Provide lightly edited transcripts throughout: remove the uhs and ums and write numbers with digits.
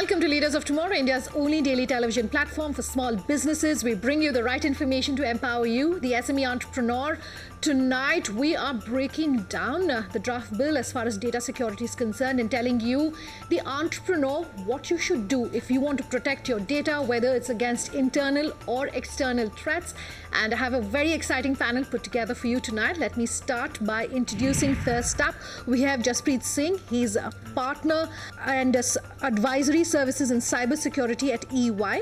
Welcome to Leaders of Tomorrow, India's only daily television platform for small businesses. We bring you the right information to empower you, the SME entrepreneur. Tonight, we are breaking down the draft bill as far as data security is concerned and telling you, the entrepreneur, what you should do if you want to protect your data, whether it's against internal or external threats. And I have a very exciting panel put together for you tonight. Let me start by introducing first up. We have Jaspreet Singh. He's a partner and advisory services in cybersecurity at EY.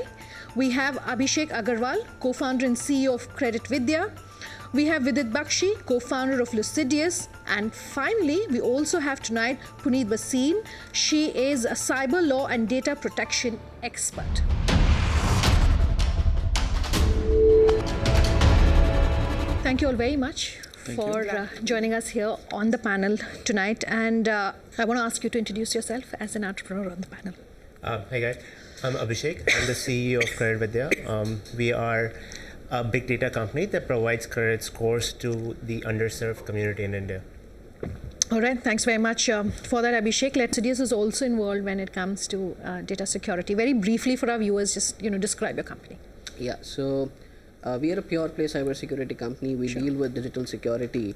We have Abhishek Agarwal, co-founder and CEO of Credit Vidya. We have Vidit Baxi, co-founder of Lucideus. And finally, we also have tonight Puneet Bhasin. She is a cyber law and data protection expert. Thank you all very much for joining us here on the panel tonight. And I want to ask you to introduce yourself as an entrepreneur on the panel. Hey guys, I'm Abhishek. I'm the CEO of Credit Vidya. We are a big data company that provides credit scores to the underserved community in India. All right, thanks very much for that, Abhishek. Lucideus is also involved when it comes to data security. Very briefly for our viewers, just describe your company. Yeah, so we are a pure play cybersecurity company. We deal with digital security.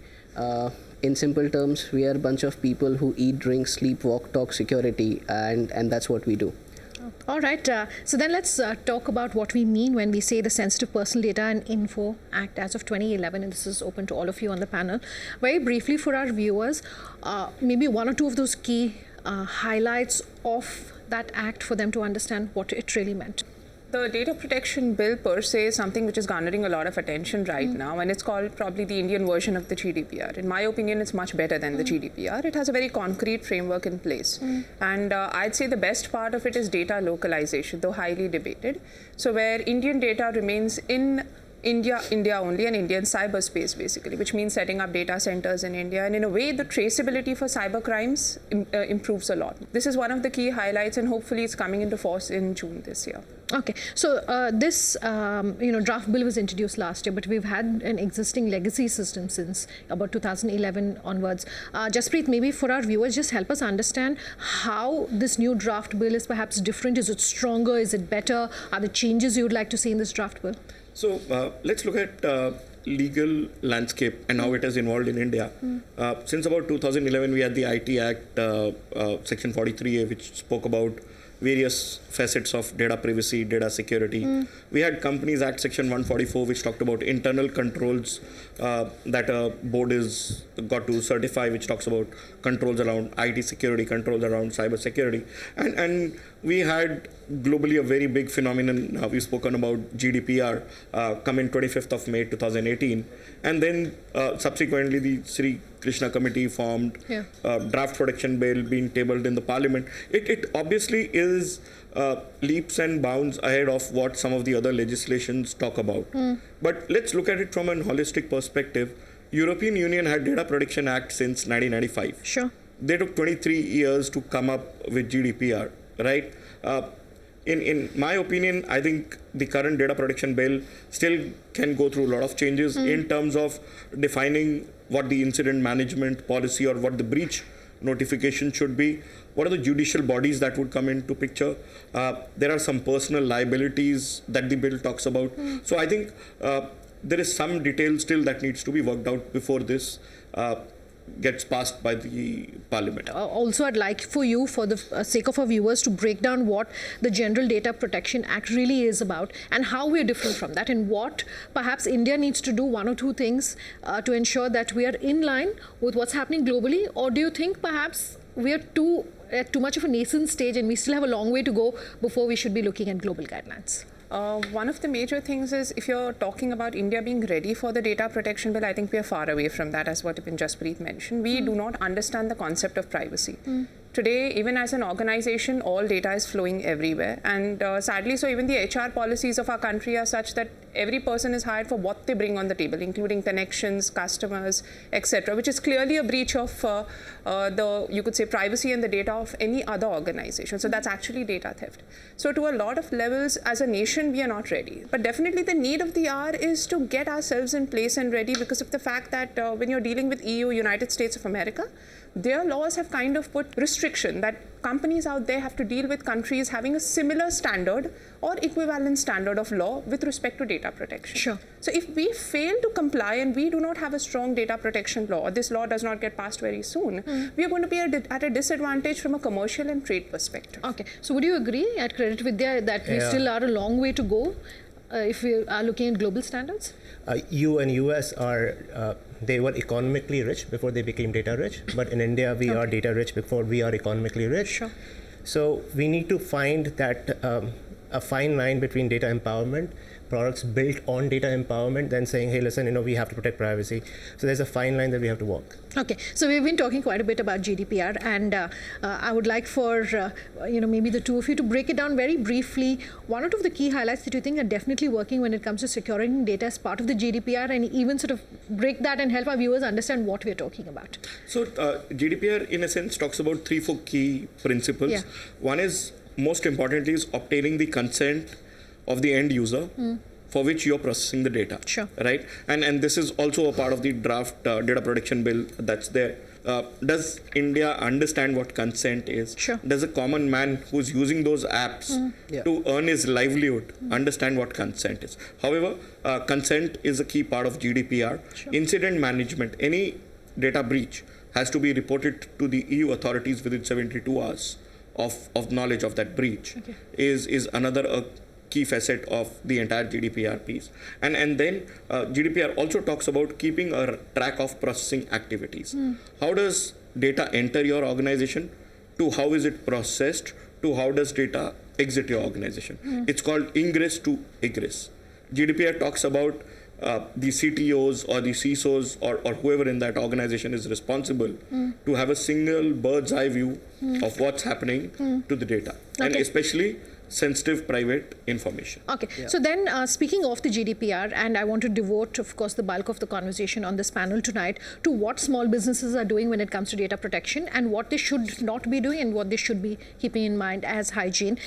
In simple terms, we are a bunch of people who eat, drink, sleep, walk, talk security, and that's what we do. All right, so then let's talk about what we mean when we say the Sensitive Personal Data and Info Act as of 2011, and this is open to all of you on the panel. Very briefly for our viewers, maybe one or two of those key highlights of that act for them to understand what it really meant. The data protection bill per se is something which is garnering a lot of attention right now, and it's called probably the Indian version of the GDPR. In my opinion, it's much better than the GDPR. It has a very concrete framework in place. And I'd say the best part of it is data localization, though highly debated. So where Indian data remains in India only, and Indian cyberspace basically, which means setting up data centers in India. And in a way, the traceability for cyber crimes improves a lot. This is one of the key highlights, and hopefully it's coming into force in June this year. Okay, so this draft bill was introduced last year, but we've had an existing legacy system since about 2011 onwards. Jaspreet, maybe for our viewers, just help us understand how this new draft bill is perhaps different. Is it stronger? Is it better? Are there changes you would like to see in this draft bill? So let's look at legal landscape and how it has evolved in India. Since about 2011, we had the IT Act, Section 43A, which spoke about various facets of data privacy, data security. We had Companies Act Section 144, which talked about internal controls that a board is got to certify, which talks about controls around IT security, controls around cyber security. And we had globally a very big phenomenon. We've spoken about GDPR come in 25th of May 2018. And then subsequently the Sri Krishna Committee formed, draft protection bill being tabled in the parliament. It obviously is leaps and bounds ahead of what some of the other legislations talk about. But let's look at it from a holistic perspective. European Union had Data Protection Act since 1995. Sure. They took 23 years to come up with GDPR, right? In my opinion, I think the current data protection bill still can go through a lot of changes in terms of defining what the incident management policy or what the breach notification should be. What are the judicial bodies that would come into picture? There are some personal liabilities that the bill talks about. So I think there is some detail still that needs to be worked out before this gets passed by the parliament. Also, I'd like for you, for the sake of our viewers, to break down what the General Data Protection Act really is about and how we're different from that, and what perhaps India needs to do one or two things to ensure that we are in line with what's happening globally. Or do you think perhaps we are at too much of a nascent stage and we still have a long way to go before we should be looking at global guidelines? One of the major things is, if you're talking about India being ready for the data protection bill, I think we are far away from that, as what even Jaspreet mentioned. We do not understand the concept of privacy. Today, even as an organization, all data is flowing everywhere. And sadly, so even the HR policies of our country are such that every person is hired for what they bring on the table, including connections, customers, etc., which is clearly a breach of you could say, privacy and the data of any other organization. So that's actually data theft. So to a lot of levels, as a nation, we are not ready. But definitely the need of the hour is to get ourselves in place and ready, because of the fact that when you're dealing with EU, United States of America, their laws have kind of put restriction that companies out there have to deal with countries having a similar standard or equivalent standard of law with respect to data protection. Sure. So if we fail to comply and we do not have a strong data protection law, or this law does not get passed very soon, we are going to be at a disadvantage from a commercial and trade perspective. Okay. So would you agree at Credit Vidya that we still are a long way to go if we are looking at global standards? EU and US are, they were economically rich before they became data rich, but in India we are data rich before we are economically rich. Sure. So we need to find that a fine line between data empowerment, products built on data empowerment, then saying, hey, listen, we have to protect privacy. So there's a fine line that we have to walk. Okay, so we've been talking quite a bit about GDPR, and I would like for maybe the two of you to break it down very briefly. One or two of the key highlights that you think are definitely working when it comes to securing data as part of the GDPR, and even sort of break that and help our viewers understand what we're talking about. So GDPR, in a sense, talks about 3-4 key principles. Yeah. One is, most importantly, is obtaining the consent of the end user for which you're processing the data. Sure. Right? And this is also a part of the draft data protection bill that's there. Does India understand what consent is? Sure. Does a common man who's using those apps to earn his livelihood understand what consent is? However, consent is a key part of GDPR. Sure. Incident management, any data breach has to be reported to the EU authorities within 72 hours of knowledge of that breach. Okay. Is another key facet of the entire GDPR piece. And then GDPR also talks about keeping a track of processing activities. How does data enter your organization, to how is it processed, to how does data exit your organization. It's called ingress to egress. GDPR talks about the CTOs or the CISOs or whoever in that organization is responsible to have a single bird's eye view of what's happening to the data, and especially sensitive private information. Okay, so then speaking of the GDPR, and I want to devote, of course, the bulk of the conversation on this panel tonight to what small businesses are doing when it comes to data protection and what they should not be doing and what they should be keeping in mind as hygiene.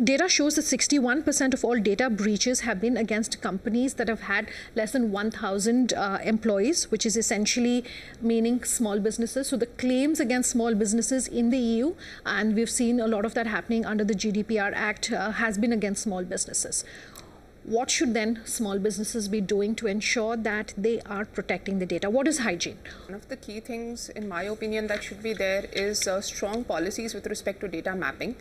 Data shows that 61% of all data breaches have been against companies that have had less than 1,000 employees, which is essentially meaning small businesses. So the claims against small businesses in the EU, and we've seen a lot of that happening under the GDPR Act, has been against small businesses. What should then small businesses be doing to ensure that they are protecting the data? What is hygiene? One of the key things, in my opinion, that should be there is strong policies with respect to data mapping.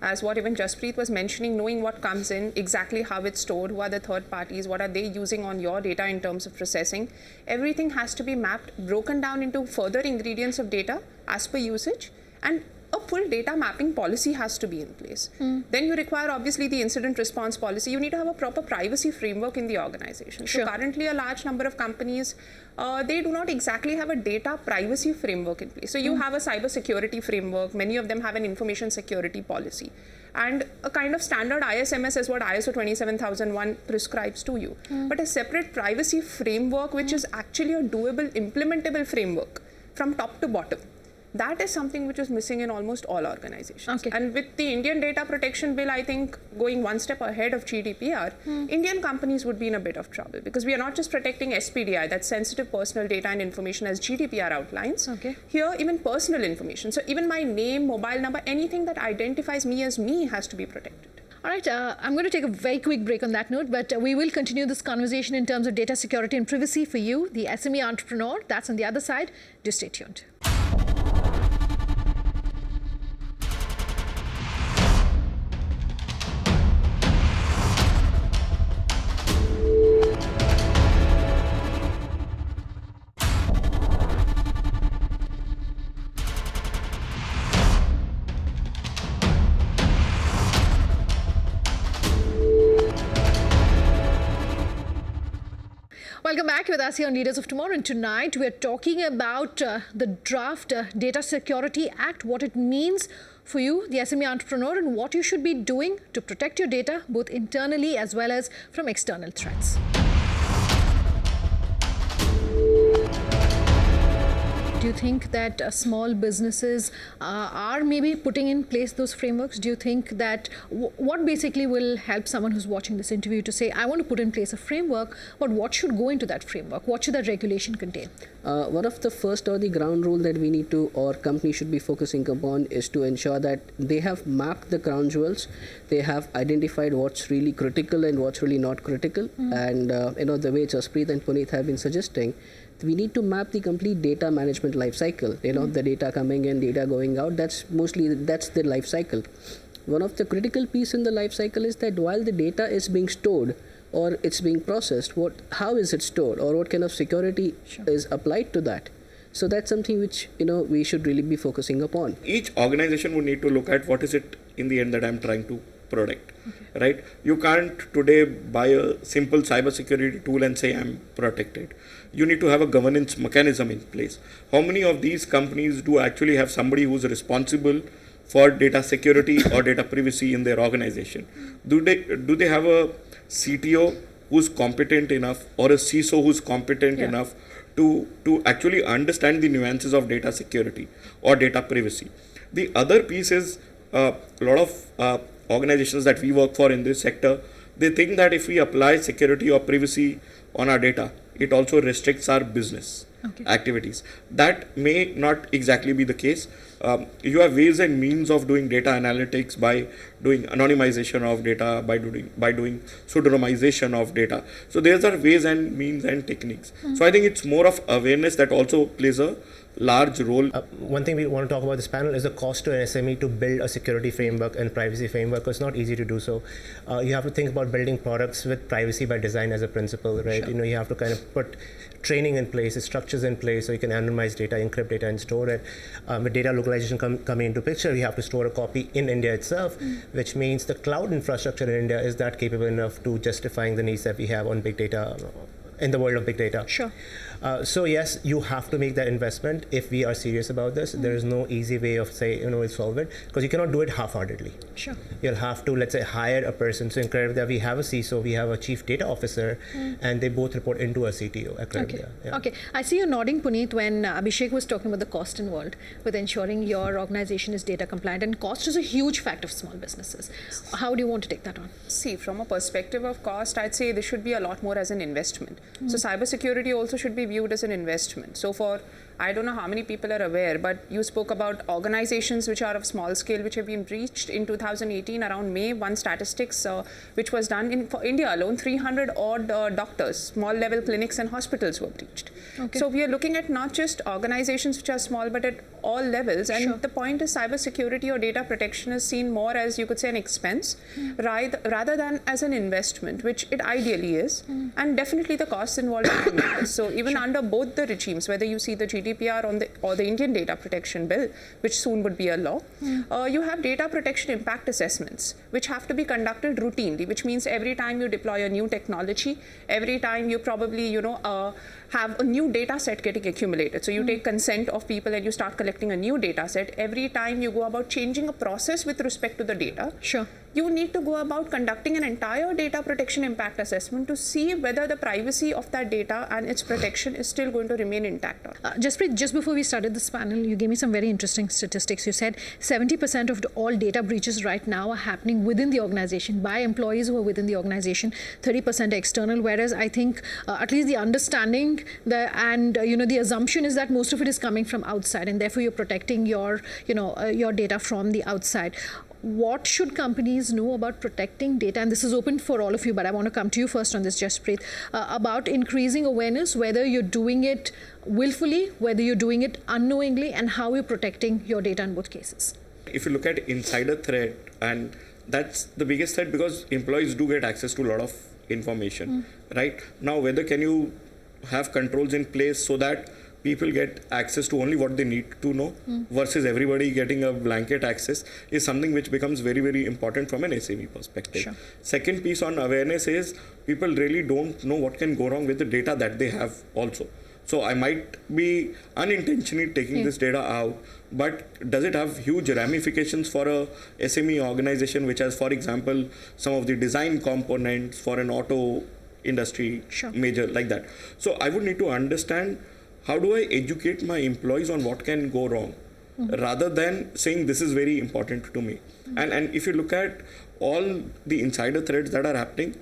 As what even Jaspreet was mentioning, knowing what comes in, exactly how it's stored, who are the third parties, what are they using on your data in terms of processing. Everything has to be mapped, broken down into further ingredients of data as per usage, and a full data mapping policy has to be in place. Then you require, obviously, the incident response policy. You need to have a proper privacy framework in the organization. Sure. So currently a large number of companies, they do not exactly have a data privacy framework in place. So you have a cyber security framework. Many of them have an information security policy. And a kind of standard ISMS is what ISO 27001 prescribes to you. But a separate privacy framework, which is actually a doable, implementable framework from top to bottom. That is something which is missing in almost all organizations. Okay. And with the Indian Data Protection Bill, I think going one step ahead of GDPR, Indian companies would be in a bit of trouble because we are not just protecting SPDI, that's sensitive personal data and information as GDPR outlines. Okay. Here, even personal information. So even my name, mobile number, anything that identifies me as me has to be protected. All right, I'm going to take a very quick break on that note, but we will continue this conversation in terms of data security and privacy for you, the SME entrepreneur. That's on the other side. Do stay tuned. Welcome back with us here on Leaders of Tomorrow, and tonight we're talking about the draft Data Security Act, what it means for you, the SME entrepreneur, and what you should be doing to protect your data both internally as well as from external threats. Do you think that small businesses are maybe putting in place those frameworks? Do you think that what basically will help someone who's watching this interview to say, I want to put in place a framework, but what should go into that framework? What should that regulation contain? One of the first or the ground rule that we need to, or companies should be focusing upon, is to ensure that they have mapped the crown jewels. They have identified what's really critical and what's really not critical. And the way Jaspreet and Puneet have been suggesting, we need to map the complete data management life cycle. The data coming in, data going out, that's the life cycle. One of the critical piece in the life cycle is that while the data is being stored or it's being processed, how is it stored, or what kind of security is applied to that? So that's something which we should really be focusing upon. Each organization would need to look at what is it in the end that I'm trying to protect, right? You can't today buy a simple cybersecurity tool and say I'm protected. You need to have a governance mechanism in place. How many of these companies do actually have somebody who's responsible for data security or data privacy in their organization? Do they have a CTO who's competent enough, or a CISO who's competent enough to actually understand the nuances of data security or data privacy? The other piece is a lot of organizations that we work for in this sector, they think that if we apply security or privacy on our data, it also restricts our business activities. That may not exactly be the case. You have ways and means of doing data analytics by doing anonymization of data, by doing pseudonymization of data. So there are ways and means and techniques. So I think it's more of awareness that also plays a large role. One thing we want to talk about this panel is the cost to an SME to build a security framework and privacy framework. It's not easy to do so. You have to think about building products with privacy by design as a principle, right? Sure. You have to kind of put training in place, structures in place, so you can anonymize data, encrypt data, and store it. With data localization coming into picture, we have to store a copy in India itself, which means the cloud infrastructure in India is that capable enough to justifying the needs that we have on big data in the world of big data. Sure. So yes, you have to make that investment if we are serious about this. There is no easy way of we'll solve it, because you cannot do it half-heartedly. Sure. You'll have to, let's say, hire a person. So in Caribbean, we have a CISO, we have a chief data officer, and they both report into a CTO at Caribbean. Okay. I see you nodding, Puneet, when Abhishek was talking about the cost involved with ensuring your organization is data compliant, and cost is a huge factor of small businesses. How do you want to take that on? See, from a perspective of cost, I'd say this should be a lot more as an investment. So cybersecurity also should be viewed as an investment. So I don't know how many people are aware, but you spoke about organizations which are of small scale, which have been breached in 2018 around May. One statistics which was done for India alone, 300 odd doctors, small level clinics and hospitals were breached. Okay. So we are looking at not just organizations which are small, but at all levels. And the point is, cybersecurity or data protection is seen more as, you could say, an expense rather than as an investment, which it ideally is. And definitely the costs involved in this. So even under both the regimes, whether you see the GDPR or the Indian Data Protection Bill, which soon would be a law, you have data protection impact assessments, which have to be conducted routinely, which means every time you deploy a new technology, every time you probably, have a new data set getting accumulated. So you take consent of people and you start collecting a new data set. Every time you go about changing a process with respect to the data, you need to go about conducting an entire data protection impact assessment to see whether the privacy of that data and its protection is still going to remain intact. Jaspreet, just before we started this panel, you gave me some very interesting statistics. You said 70% of all data breaches right now are happening within the organization by employees who are within the organization, 30% external, whereas I think at least the understanding the assumption is that most of it is coming from outside, and therefore you're protecting your data from the outside. What should companies know about protecting data? And this is open for all of you, but I want to come to you first on this, Jaspreet, about increasing awareness, whether you're doing it willfully, whether you're doing it unknowingly, and how you're protecting your data in both cases. If you look at insider threat, and that's the biggest threat, because employees do get access to a lot of information, right? Now, whether can you have controls in place so that people get access to only what they need to know versus everybody getting a blanket access is something which becomes very, very important from an SME perspective. Sure. Second piece on awareness is people really don't know what can go wrong with the data that they have also. So I might be unintentionally taking this data out, but does it have huge ramifications for a SME organization which has, for example, some of the design components for an auto industry major like that? So I would need to understand how do I educate my employees on what can go wrong, rather than saying this is very important to me. And if you look at all the insider threats that are happening,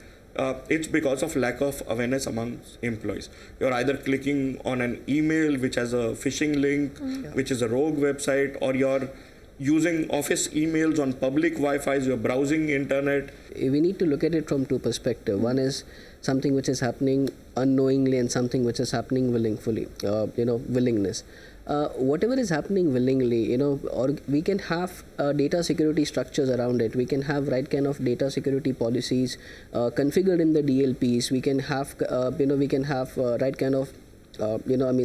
it's because of lack of awareness among employees. You're either clicking on an email which has a phishing link, which is a rogue website, or you're using office emails on public Wi-Fis, you're browsing internet. We need to look at it from two perspectives. One is something which is happening unknowingly and something which is happening willingly, willingness. Whatever is happening willingly, or we can have data security structures around it. We can have right kind of data security policies configured in the DLPs. We can have, right kind of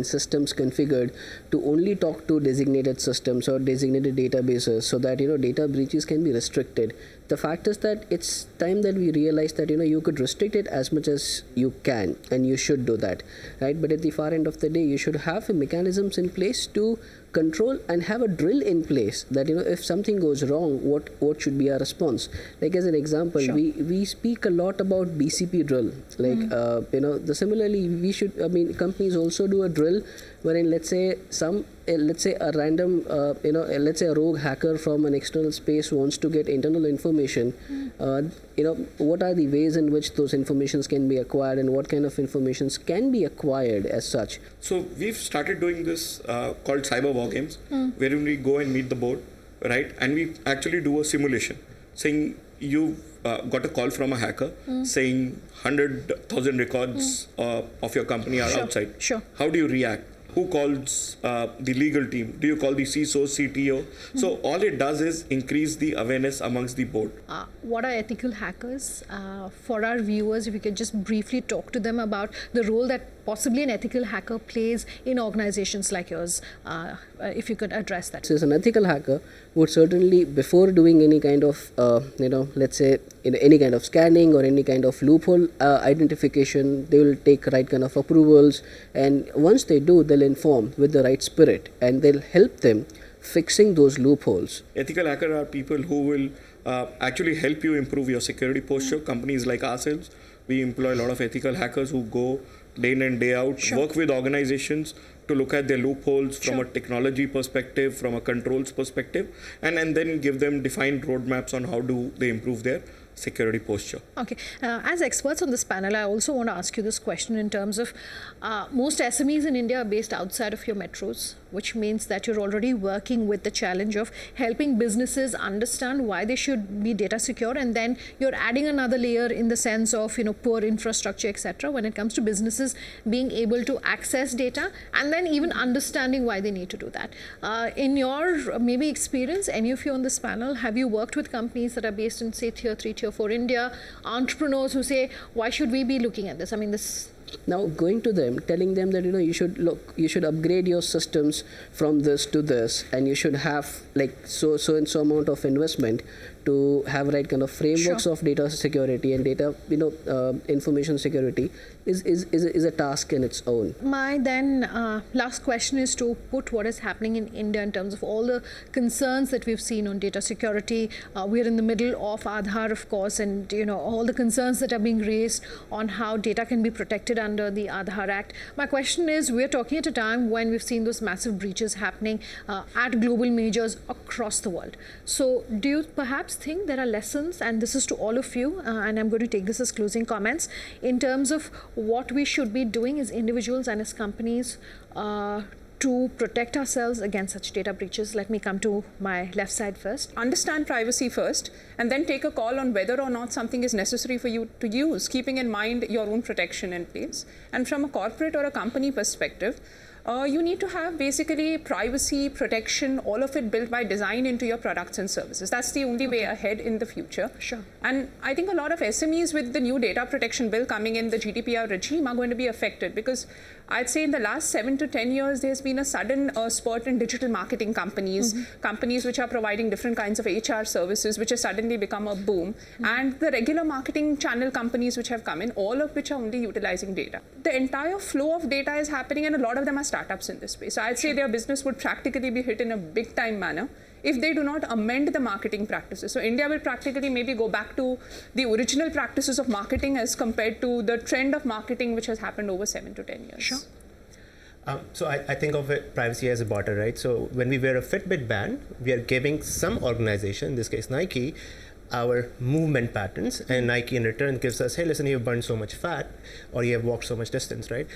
systems configured to only talk to designated systems or designated databases, so that data breaches can be restricted. The fact is that it's time that we realize that you could restrict it as much as you can, and you should do that, right? But at the far end of the day, you should have mechanisms in place to control and have a drill in place that if something goes wrong, what should be our response. Like as an example, Sure. we speak a lot about BCP drill, like similarly we should, companies also do a drill wherein let's say a random let's say a rogue hacker from an external space wants to get internal information. What are the ways in which those informations can be acquired, and what kind of informations can be acquired as such. So we've started doing this called cyber war games, wherein we go and meet the board, right? And we actually do a simulation saying you've got a call from a hacker saying 100,000 records of your company are outside. Sure. How do you react? Who calls the legal team? Do you call the CISO, CTO? So all it does is increase the awareness amongst the board. What are ethical hackers? For our viewers, if you could just briefly talk to them about the role that possibly an ethical hacker plays in organizations like yours, if you could address that. So an ethical hacker would certainly, before doing any kind of, let's say any kind of scanning or any kind of loophole identification, they will take right kind of approvals, and once they do, they'll inform with the right spirit, and they'll help them fixing those loopholes. Ethical hackers are people who will actually help you improve your security posture. Companies like ourselves, we employ a lot of ethical hackers who go day in and day out, work with organizations to look at their loopholes from a technology perspective, from a controls perspective, and then give them defined roadmaps on how do they improve their security posture. Okay. As experts on this panel, I also want to ask you this question in terms of most SMEs in India are based outside of your metros, which means that you're already working with the challenge of helping businesses understand why they should be data secure, and then you're adding another layer in the sense of poor infrastructure, etc. when it comes to businesses being able to access data and then even understanding why they need to do that. In your maybe experience, any of you on this panel, have you worked with companies that are based in say tier 3, tier 4 India, entrepreneurs who say, why should we be looking at this? I mean, this. Now going to them, telling them that you should upgrade your systems from this to this, and you should have like so and so amount of investment to have right kind of frameworks of data security and data information security is a task in its own. My then last question is to put what is happening in India in terms of all the concerns that we've seen on data security. We're in the middle of Aadhaar, of course, and all the concerns that are being raised on how data can be protected under the Aadhaar Act. My question is, we're talking at a time when we've seen those massive breaches happening at global majors across the world. So do you perhaps think there are lessons, and this is to all of you, and I'm going to take this as closing comments, in terms of what we should be doing as individuals and as companies to protect ourselves against such data breaches? Let me come to my left side first. Understand privacy first, and then take a call on whether or not something is necessary for you to use, keeping in mind your own protection in place. And from a corporate or a company perspective, you need to have basically privacy, protection, all of it built by design into your products and services. That's the only way ahead in the future. Sure. And I think a lot of SMEs with the new data protection bill coming in, the GDPR regime, are going to be affected, because I'd say in the last 7 to 10 years, there's been a sudden spurt in digital marketing companies, companies which are providing different kinds of HR services, which has suddenly become a boom, and the regular marketing channel companies which have come in, all of which are only utilizing data. The entire flow of data is happening, and a lot of them are startups in this space. So I'd say their business would practically be hit in a big time manner if they do not amend the marketing practices. So India will practically maybe go back to the original practices of marketing as compared to the trend of marketing which has happened over 7 to 10 years. Sure. So I think of it privacy as a barter, right? So when we wear a Fitbit band, we are giving some organization, in this case Nike, our movement patterns, and Nike in return gives us, hey, listen, you've burned so much fat, or you have walked so much distance, right?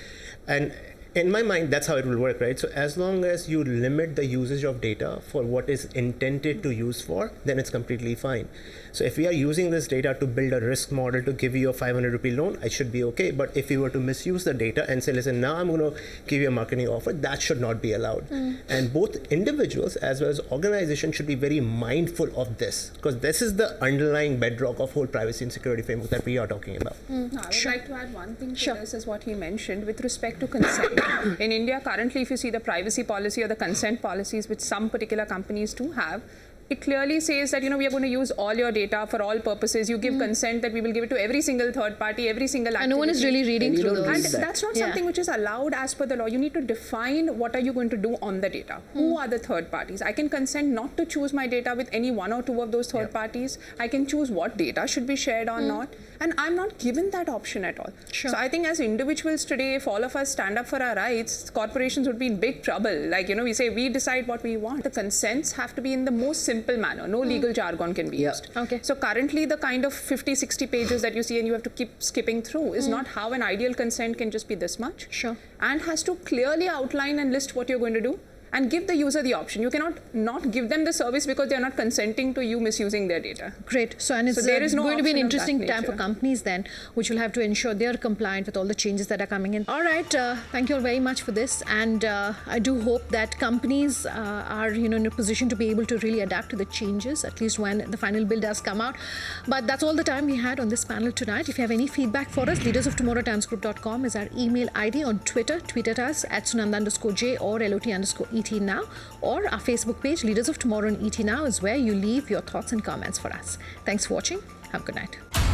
And in my mind, that's how it will work, right? So as long as you limit the usage of data for what is intended to use for, then it's completely fine. So if we are using this data to build a risk model to give you a 500 rupee loan, I should be okay. But if we were to misuse the data and say, listen, now I'm going to give you a marketing offer, that should not be allowed. And both individuals as well as organizations should be very mindful of this, because this is the underlying bedrock of whole privacy and security framework that we are talking about. I would like to add one thing to this, is what he mentioned with respect to consent. In India, currently, if you see the privacy policy or the consent policies, which some particular companies do have, it clearly says that, we are going to use all your data for all purposes. You give consent that we will give it to every single third party, every single activity. And no one is really reading through those. And that's not something which is allowed as per the law. You need to define what are you going to do on the data. Who are the third parties? I can consent not to choose my data with any one or two of those third parties. I can choose what data should be shared or not. And I'm not given that option at all. So I think as individuals today, if all of us stand up for our rights, corporations would be in big trouble. Like, we say we decide what we want. The consents have to be in the most simple manner. No legal jargon can be used. Okay. So currently the kind of 50, 60 pages that you see and you have to keep skipping through is not how an ideal consent can just be this much. Sure. And has to clearly outline and list what you're going to do and give the user the option. You cannot not give them the service because they're not consenting to you misusing their data. Great. So, and it's there is no going to be an option of interesting that time for nature. companies then, which will have to ensure they're compliant with all the changes that are coming in. All right. Thank you all very much for this. And I do hope that companies are, in a position to be able to really adapt to the changes, at least when the final bill does come out. But that's all the time we had on this panel tonight. If you have any feedback for us, leadersoftomorrow@timesgroup.com is our email ID. On Twitter, tweet at us at Sunanda_J or LOT_ET now. Or our Facebook page, Leaders of Tomorrow on ET Now, is where you leave your thoughts and comments for us. Thanks for watching. Have a good night.